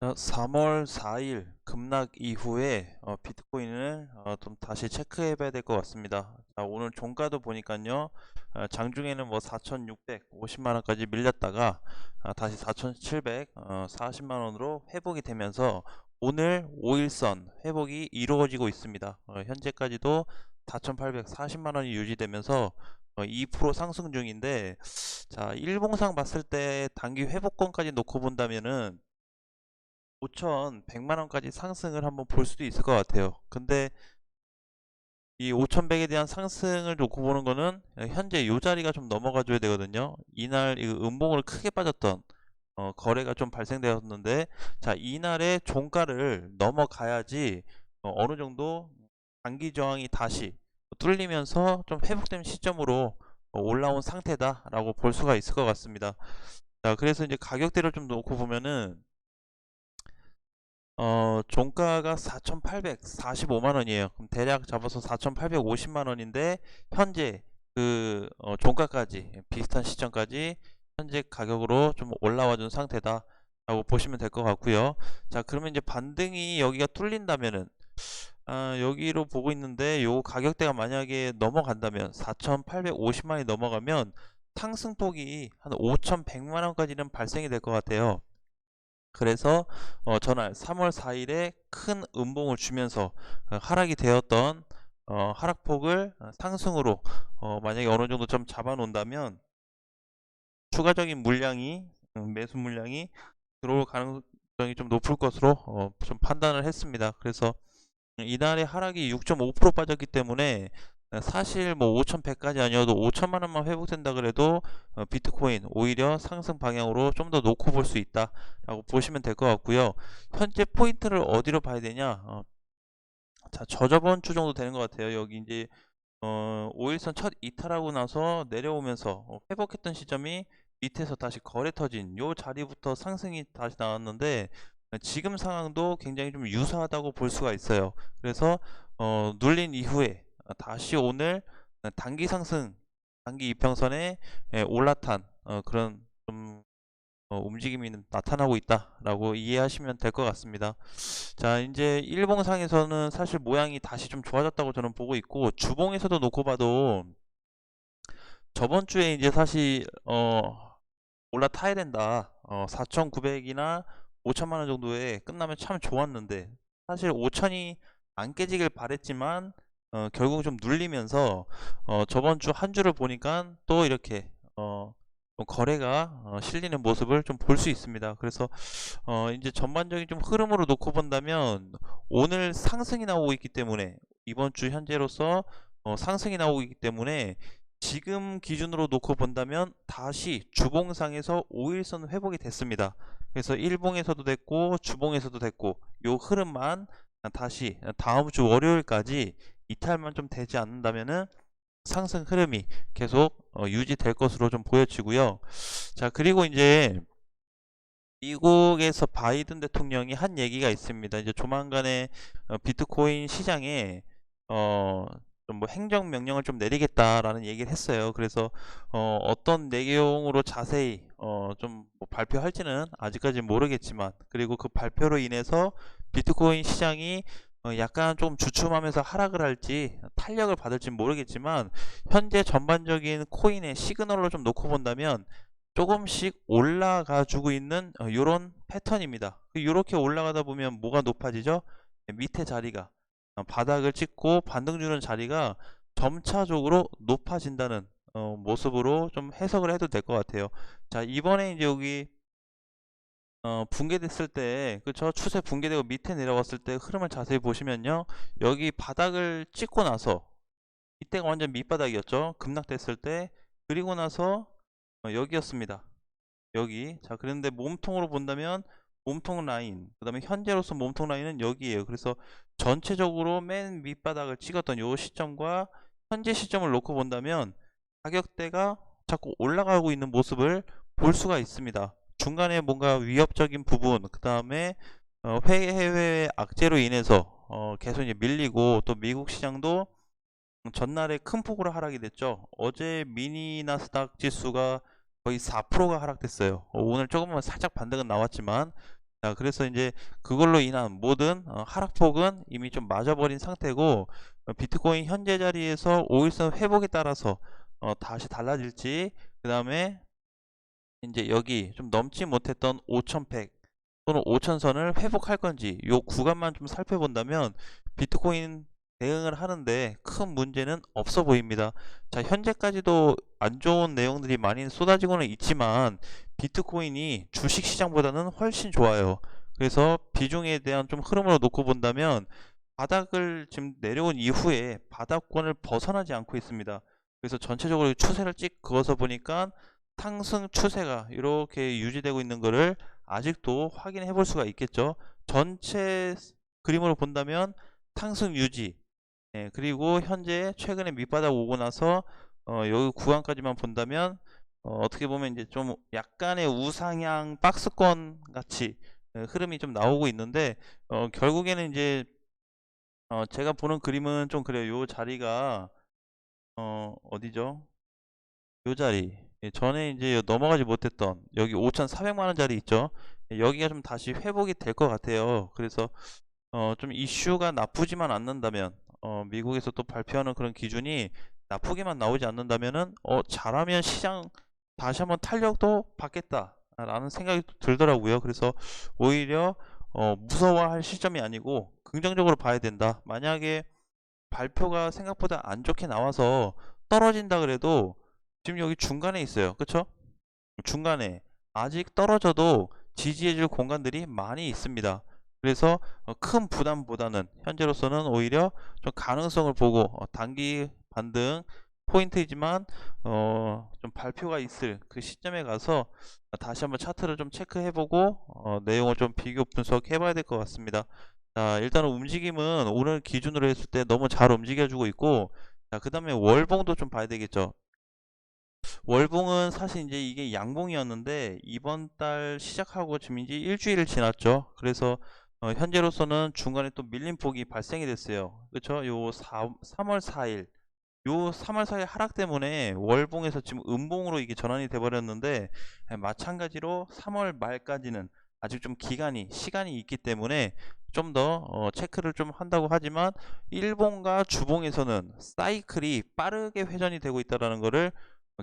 3월 4일 급락 이후에 비트코인을 좀 다시 체크해 봐야 될 것 같습니다. 자, 오늘 종가도 보니까요, 장중에는 뭐 4,650만 원까지 밀렸다가 다시 4,740만 원으로 회복이 되면서 오늘 5일선 회복이 이루어지고 있습니다. 현재까지도 4,840만 원이 유지되면서 2% 상승 중인데, 자, 일봉상 봤을 때 단기 회복권까지 놓고 본다면은 5,100만 원까지 상승을 한번 볼 수도 있을 것 같아요. 근데 이 5,100에 대한 상승을 놓고 보는 거는 현재 이 자리가 좀 넘어가 줘야 되거든요. 이날 이 음봉을 크게 빠졌던 거래가 좀 발생되었는데, 자, 이날의 종가를 넘어가야지 어느 정도 단기 저항이 다시 뚫리면서 좀 회복된 시점으로 올라온 상태다라고 볼 수가 있을 것 같습니다. 자, 그래서 이제 가격대를 좀 놓고 보면은 종가가 4,845만 원이에요. 그럼 대략 잡아서 4,850만 원인데, 현재 그 종가까지 비슷한 시점까지 현재 가격으로 좀 올라와 준 상태다 라고 보시면 될 것 같고요. 자, 그러면 이제 반등이 여기가 뚫린다면은, 여기로 보고 있는데 요 가격대가 만약에 넘어간다면 4,850만 원이 넘어가면 상승폭이 한 5,100만 원까지는 발생이 될 것 같아요. 그래서 전날 3월 4일에 큰 음봉을 주면서 하락이 되었던 하락폭을 상승으로 만약에 어느 정도 좀 잡아 놓는다면 추가적인 물량이 매수 물량이 들어올 가능성이 좀 높을 것으로 좀 판단을 했습니다. 그래서 이날의 하락이 6.5% 빠졌기 때문에 사실 뭐 5,100까지 아니어도 5천만 원만 회복된다 그래도 비트코인 오히려 상승 방향으로 좀 더 놓고 볼 수 있다라고 보시면 될 것 같고요. 현재 포인트를 어디로 봐야 되냐? 자, 저저번 주 정도 되는 것 같아요. 여기 이제 5일선 첫 이탈하고 나서 내려오면서 회복했던 시점이 밑에서 다시 거래 터진 요 자리부터 상승이 다시 나왔는데, 지금 상황도 굉장히 좀 유사하다고 볼 수가 있어요. 그래서 눌린 이후에 다시 오늘 단기 상승, 단기 이평선에 올라탄 그런 좀 움직임이 나타나고 있다라고 이해하시면 될 것 같습니다. 자, 이제 일봉상에서는 사실 모양이 다시 좀 좋아졌다고 저는 보고 있고, 주봉에서도 놓고 봐도 저번 주에 이제 사실 올라타야 된다. 4,900이나 5천만 원 정도에 끝나면 참 좋았는데, 사실 5천이 안 깨지길 바랬지만 결국 좀 눌리면서 저번 주 한 주를 보니까 또 이렇게 좀 거래가 실리는 모습을 좀 볼 수 있습니다. 그래서 이제 전반적인 좀 흐름으로 놓고 본다면 오늘 상승이 나오고 있기 때문에, 이번 주 현재로서 상승이 나오고 있기 때문에 지금 기준으로 놓고 본다면 다시 주봉상에서 5일선 회복이 됐습니다. 그래서 일봉에서도 됐고 주봉에서도 됐고, 요 흐름만 다시 다음 주 월요일까지 이탈만 좀 되지 않는다면은 상승 흐름이 계속 유지될 것으로 좀 보여지고요. 자, 그리고 이제 미국에서 바이든 대통령이 한 얘기가 있습니다. 이제 조만간에 비트코인 시장에 좀 뭐 행정 명령을 좀 내리겠다라는 얘기를 했어요. 그래서 어떤 내용으로 자세히 좀뭐 발표할지는 아직까지 모르겠지만, 그리고 그 발표로 인해서 비트코인 시장이 약간 좀 주춤하면서 하락을 할지 탄력을 받을지 모르겠지만, 현재 전반적인 코인의 시그널로 좀 놓고 본다면 조금씩 올라가 주고 있는 이런 패턴입니다. 이렇게 올라가다 보면 뭐가 높아지죠? 밑에 자리가 바닥을 찍고 반등 주는 자리가 점차적으로 높아진다는 모습으로 좀 해석을 해도 될 것 같아요. 자, 이번에 이제 여기 붕괴됐을 때, 그쵸? 추세 붕괴되고 밑에 내려왔을 때 흐름을 자세히 보시면요, 여기 바닥을 찍고 나서 이때가 완전 밑바닥이었죠. 급락됐을 때. 그리고 나서 여기였습니다. 여기. 자, 그런데 몸통으로 본다면 몸통 라인, 그 다음에 현재로서 몸통 라인은 여기에요. 그래서 전체적으로 맨 밑바닥을 찍었던 요 시점과 현재 시점을 놓고 본다면 가격대가 자꾸 올라가고 있는 모습을 볼 수가 있습니다. 중간에 뭔가 위협적인 부분, 그 다음에 해외 악재로 인해서 계속 이제 밀리고, 또 미국 시장도 전날에 큰 폭으로 하락이 됐죠. 어제 미니 나스닥 지수가 거의 4%가 하락됐어요. 오늘 조금만 살짝 반등은 나왔지만, 자, 그래서 이제 그걸로 인한 모든 하락폭은 이미 좀 맞아버린 상태고, 비트코인 현재 자리에서 5일선 회복에 따라서 다시 달라질지, 그 다음에 이제 여기 좀 넘지 못했던 5100 또는 5000선을 회복할 건지 요 구간만 좀 살펴본다면 비트코인 대응을 하는데 큰 문제는 없어 보입니다. 자, 현재까지도 안 좋은 내용들이 많이 쏟아지고는 있지만 비트코인이 주식시장보다는 훨씬 좋아요. 그래서 비중에 대한 좀 흐름으로 놓고 본다면 바닥을 지금 내려온 이후에 바닥권을 벗어나지 않고 있습니다. 그래서 전체적으로 추세를 찍 그어서 보니까 상승 추세가 이렇게 유지되고 있는 것을 아직도 확인해 볼 수가 있겠죠. 전체 그림으로 본다면 상승 유지, 그리고 현재 최근에 밑바닥 오고 나서 여기 구간까지만 본다면 떻게 보면 이제 좀 약간의 우상향 박스권 같이 흐름이 좀 나오고 있는데 결국에는 이제 제가 보는 그림은 좀 그래요. 요 자리가 어디죠? 요 자리, 전에 이제 넘어가지 못했던 여기 5,400만원 자리 있죠. 여기가 좀 다시 회복이 될 것 같아요. 그래서 좀 이슈가 나쁘지만 않는다면, 미국에서 또 발표하는 그런 기준이 나쁘게만 나오지 않는다면은 잘하면 시장 다시 한번 탄력도 받겠다 라는 생각이 들더라고요. 그래서 오히려 무서워할 시점이 아니고 긍정적으로 봐야 된다. 만약에 발표가 생각보다 안 좋게 나와서 떨어진다 그래도 지금 여기 중간에 있어요. 그쵸? 중간에 아직 떨어져도 지지해줄 공간들이 많이 있습니다. 그래서 큰 부담보다는 현재로서는 오히려 좀 가능성을 보고 단기 반등 포인트이지만 좀 발표가 있을 그 시점에 가서 다시 한번 차트를 좀 체크해보고 내용을 좀 비교 분석해봐야 될 것 같습니다. 자, 일단은 움직임은 오늘 기준으로 했을 때 너무 잘 움직여주고 있고, 자, 그 다음에 월봉도 좀 봐야 되겠죠. 월봉은 사실 이제 이게 양봉이었는데 이번 달 시작하고 지금 이제 일주일 지났죠. 그래서 현재로서는 중간에 또 밀림폭이 발생이 됐어요. 그쵸? 요 3월 4일 요 3월 4일 하락 때문에 월봉에서 지금 음봉으로 이게 전환이 돼 버렸는데, 마찬가지로 3월 말까지는 아직 좀 시간이 있기 때문에 좀 더 체크를 좀 한다고 하지만 일봉과 주봉에서는 사이클이 빠르게 회전이 되고 있다는 것을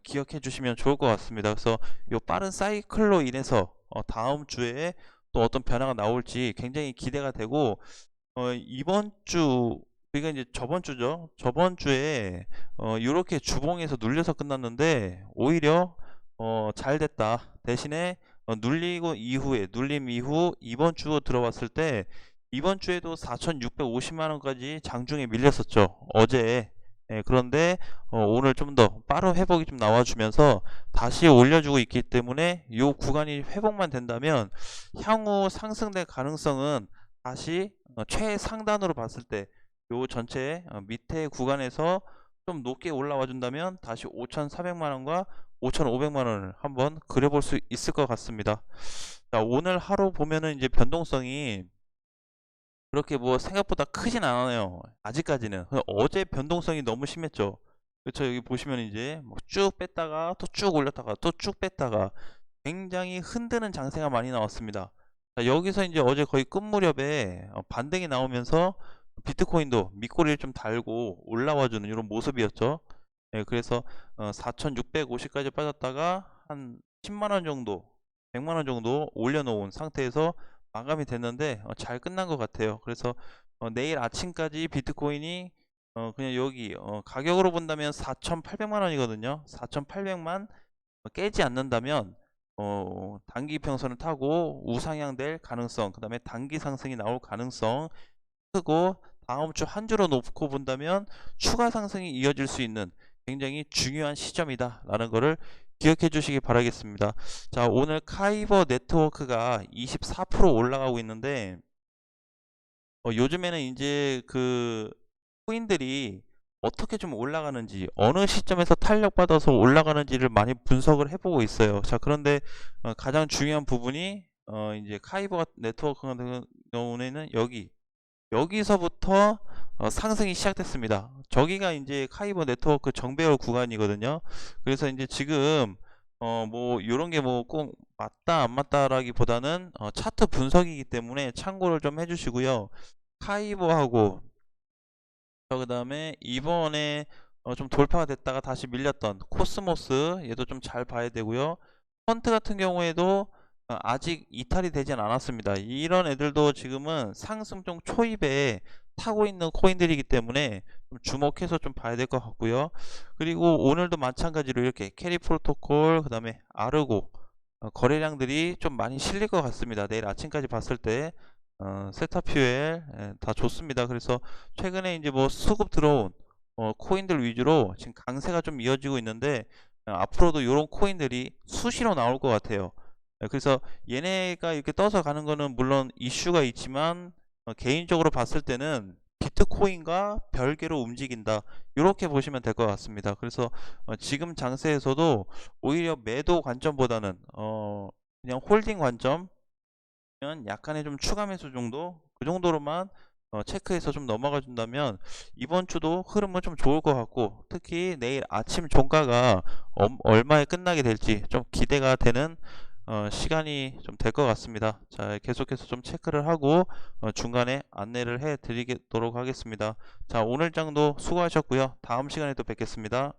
기억해 주시면 좋을 것 같습니다. 그래서 이 빠른 사이클로 인해서 다음 주에 또 어떤 변화가 나올지 굉장히 기대가 되고, 이번 주, 그러니까 이제 저번 주죠. 저번 주에 이렇게 주봉에서 눌려서 끝났는데 오히려 잘 됐다. 대신에 눌림 이후 이번 주 들어왔을 때 이번 주에도 4,650만 원까지 장중에 밀렸었죠. 어제. 그런데 오늘 좀 더 빠른 회복이 좀 나와주면서 다시 올려주고 있기 때문에 이 구간이 회복만 된다면 향후 상승될 가능성은 다시 최상단으로 봤을 때 요 전체 밑에 구간에서 좀 높게 올라와 준다면 다시 5,400만원과 5,500만원을 한번 그려볼 수 있을 것 같습니다. 자, 오늘 하루 보면은 이제 변동성이 그렇게 뭐 생각보다 크진 않아요. 아직까지는. 어제 변동성이 너무 심했죠. 그렇죠. 여기 보시면 이제 뭐 쭉 뺐다가 또 쭉 올렸다가 또 쭉 뺐다가 굉장히 흔드는 장세가 많이 나왔습니다. 자, 여기서 이제 어제 거의 끝 무렵에 반등이 나오면서 비트코인도 밑꼬리를 좀 달고 올라와주는 이런 모습이었죠. 그래서 4,650까지 빠졌다가 한 10만원 정도, 100만원 정도 올려놓은 상태에서 마감이 됐는데 잘 끝난 것 같아요. 그래서 내일 아침까지 비트코인이 그냥 여기 가격으로 본다면 4,800만 원이거든요. 4,800만 깨지 않는다면 단기 평선을 타고 우상향 될 가능성, 그 다음에 단기 상승이 나올 가능성 크고, 다음 주 한 주로 놓고 본다면 추가 상승이 이어질 수 있는 굉장히 중요한 시점이다 라는 것을 기억해 주시기 바라겠습니다. 자, 오늘 카이버 네트워크가 24% 올라가고 있는데 요즘에는 이제 그 코인들이 어떻게 좀 올라가는지, 어느 시점에서 탄력받아서 올라가는지를 많이 분석을 해보고 있어요. 자, 그런데 가장 중요한 부분이 이제 카이버 네트워크 같은 경우에는 여기서부터 상승이 시작됐습니다. 저기가 이제 카이버 네트워크 정배열 구간이거든요. 그래서 이제 지금 뭐 요런 게 뭐 꼭 맞다 안 맞다라기보다는 차트 분석이기 때문에 참고를 좀 해주시고요. 카이보하고 그다음에 이번에 좀 돌파가 됐다가 다시 밀렸던 코스모스 얘도 좀 잘 봐야 되고요. 펀트 같은 경우에도 아직 이탈이 되진 않았습니다. 이런 애들도 지금은 상승종 초입에 타고 있는 코인들이기 때문에 좀 주목해서 좀 봐야 될 것 같고요. 그리고 오늘도 마찬가지로 이렇게 캐리 프로토콜 그다음에 아르고 거래량들이 좀 많이 실릴 것 같습니다. 내일 아침까지 봤을 때 세타퓨엘 다 좋습니다. 그래서 최근에 이제 뭐 수급 들어온 코인들 위주로 지금 강세가 좀 이어지고 있는데 앞으로도 이런 코인들이 수시로 나올 것 같아요. 그래서 얘네가 이렇게 떠서 가는 거는 물론 이슈가 있지만 개인적으로 봤을 때는 비트코인과 별개로 움직인다. 이렇게 보시면 될 것 같습니다. 그래서 지금 장세에서도 오히려 매도 관점보다는 그냥 홀딩 관점 약간의 좀 추가 매수 정도 그 정도로만 체크해서 좀 넘어가 준다면 이번 주도 흐름은 좀 좋을 것 같고 특히 내일 아침 종가가 얼마에 끝나게 될지 좀 기대가 되는 시간이 좀 될 것 같습니다. 자, 계속해서 좀 체크를 하고 중간에 안내를 해 드리도록 하겠습니다. 자, 오늘 장도 수고하셨고요. 다음 시간에 또 뵙겠습니다.